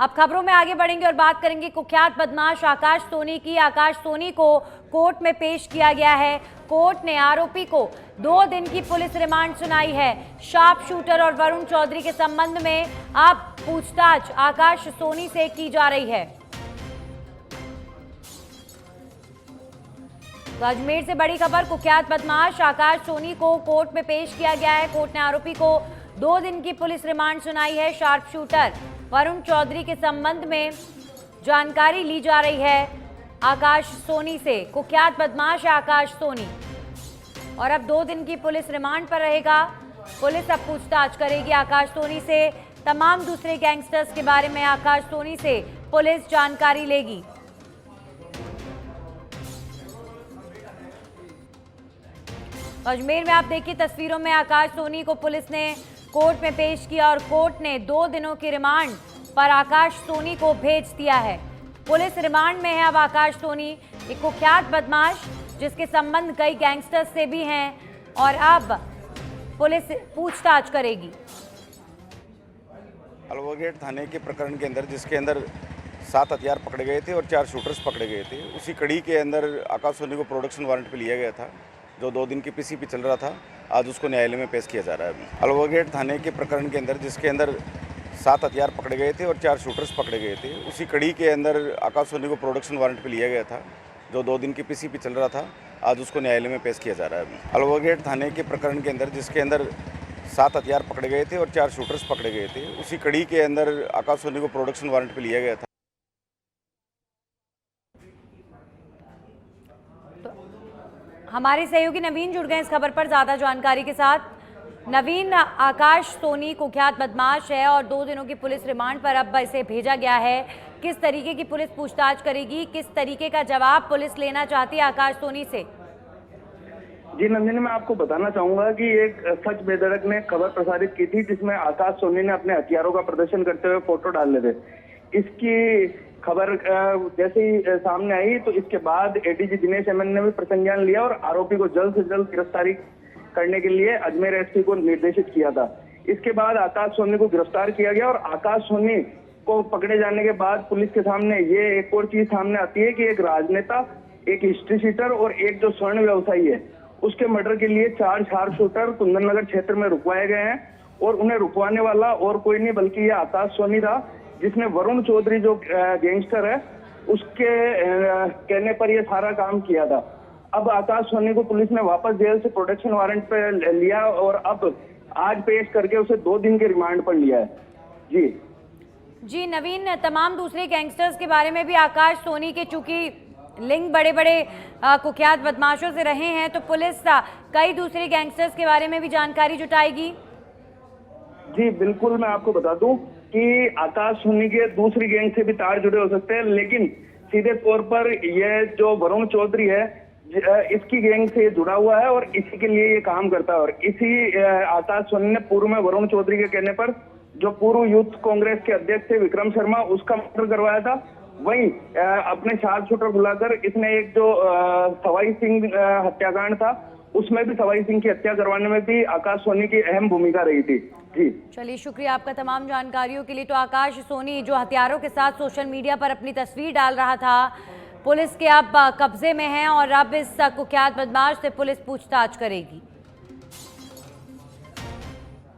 अब खबरों में आगे बढ़ेंगे और बात करेंगे कुख्यात बदमाश आकाश सोनी की। आकाश सोनी को कोर्ट में पेश किया गया है। कोर्ट ने आरोपी को 2 दिन की पुलिस रिमांड सुनाई है। शार्प शूटर और वरुण चौधरी के संबंध में अब पूछताछ आकाश सोनी से की जा रही है। तो अजमेर से बड़ी खबर, कुख्यात बदमाश आकाश सोनी को कोर्ट में पेश किया गया है। कोर्ट ने आरोपी को 2 दिन की पुलिस रिमांड सुनाई है। शार्प शूटर वरुण चौधरी के संबंध में जानकारी ली जा रही है आकाश सोनी से। कुख्यात बदमाश आकाश सोनी और अब 2 दिन की पुलिस रिमांड पर रहेगा। पुलिस अब पूछताछ करेगी आकाश सोनी से। तमाम दूसरे गैंगस्टर्स के बारे में आकाश सोनी से पुलिस जानकारी लेगी। अजमेर में आप देखिए तस्वीरों में आकाश सोनी को पुलिस ने कोर्ट में पेश किया और कोर्ट ने 2 दिनों की रिमांड पर आकाश सोनी को भेज दिया है। पुलिस रिमांड में है अब आकाश सोनी, एक कुख्यात बदमाश जिसके संबंध कई गैंगस्टर्स से भी हैं और अब पुलिस पूछताछ करेगी। अलवागेट थाने के प्रकरण के अंदर जिसके अंदर 7 हथियार पकड़े गए थे और 4 शूटर्स पकड़े गए थे, उसी कड़ी के अंदर आकाश सोनी को प्रोडक्शन वारंट पे लिया गया था जो 2 दिन की पीसी पे चल रहा था। आज उसको न्यायालय में पेश किया जा रहा है। अभी अलवागेट थाने के प्रकरण के अंदर जिसके अंदर 7 हथियार पकड़े गए थे और 4 शूटर्स पकड़े गए थे, उसी कड़ी के अंदर आकाश सोनी को प्रोडक्शन वारंट पे लिया गया था जो 2 दिन की पीसी पे चल रहा था। आज उसको न्यायालय में पेश किया जा रहा है। अभी अलवागेट थाने के प्रकरण के अंदर जिसके अंदर 7 हथियार पकड़े गए थे और 4 शूटर्स पकड़े गए थे, उसी कड़ी के अंदर आकाश सोनी को प्रोडक्शन वारंट पे लिया गया था। हमारे सहयोगी नवीन जुड़ गए इस खबर पर ज्यादा जानकारी के साथ। नवीन, आकाश सोनी कुख्यात बदमाश है और 2 दिनों की पुलिस रिमांड पर अब इसे भेजा गया है। किस तरीके की पुलिस पूछताछ करेगी, किस तरीके का जवाब पुलिस लेना चाहती है आकाश सोनी से? जी नंदिनी, मैं आपको बताना चाहूंगा कि एक सच बेधड़क ने खबर प्रसारित की थी जिसमें आकाश सोनी ने अपने हथियारों का प्रदर्शन करते हुए फोटो डाले थे। इसकी खबर जैसे ही सामने आई तो इसके बाद एडीजी दिनेश एमएन ने भी प्रसंज्ञान लिया और आरोपी को जल्द से जल्द गिरफ्तारी करने के लिए अजमेर एसपी को निर्देशित किया था। इसके बाद आकाश सोनी को गिरफ्तार किया गया और आकाश सोनी को पकड़े जाने के बाद पुलिस के सामने ये एक और चीज सामने आती है कि एक राजनेता, एक हिस्ट्री शीटर और एक जो स्वर्ण व्यवसायी है, उसके मर्डर के लिए 4 शार्प शूटर कुंदन नगर क्षेत्र में रुकवाए गए हैं और उन्हें रुकवाने वाला और कोई नहीं बल्कि ये आकाश सोनी था, जिसने वरुण चौधरी जो गैंगस्टर है उसके कहने पर यह सारा काम किया था। अब आकाश सोनी को पुलिस ने वापस जेल से प्रोटेक्शन वारंट पे लिया और अब आज पेश करके उसे 2 दिन के रिमांड पर लिया है। जी नवीन, तमाम दूसरे गैंगस्टर्स के बारे में भी आकाश सोनी के चूंकि लिंक बड़े बड़े कुख्यात बदमाशों से रहे हैं तो पुलिस कई दूसरे गैंगस्टर्स के बारे में भी जानकारी जुटाएगी। जी बिल्कुल, मैं आपको बता दूं कि आकाश सोनी के दूसरी गैंग से भी तार जुड़े हो सकते हैं, लेकिन सीधे तौर पर यह जो वरुण चौधरी है इसकी गैंग से जुड़ा हुआ है और इसी के लिए ये काम करता है। और इसी आकाश सोनी ने पूर्व में वरुण चौधरी के कहने पर जो पूर्व यूथ कांग्रेस के अध्यक्ष थे विक्रम शर्मा, उसका मर्डर करवाया था। वहीं अपने शार्प शूटर बुलाकर इसने एक जो सवाई सिंह हत्याकांड था उसमें भी सवाई सिंह की हत्या करवाने में भी आकाश सोनी की अहम भूमिका रही थी। जी चलिए, शुक्रिया आपका तमाम जानकारियों के लिए। तो आकाश सोनी जो हथियारों के साथ सोशल मीडिया पर अपनी तस्वीर डाल रहा था, पुलिस के अब कब्जे में है और अब इस कुख्यात बदमाश से पुलिस पूछताछ करेगी।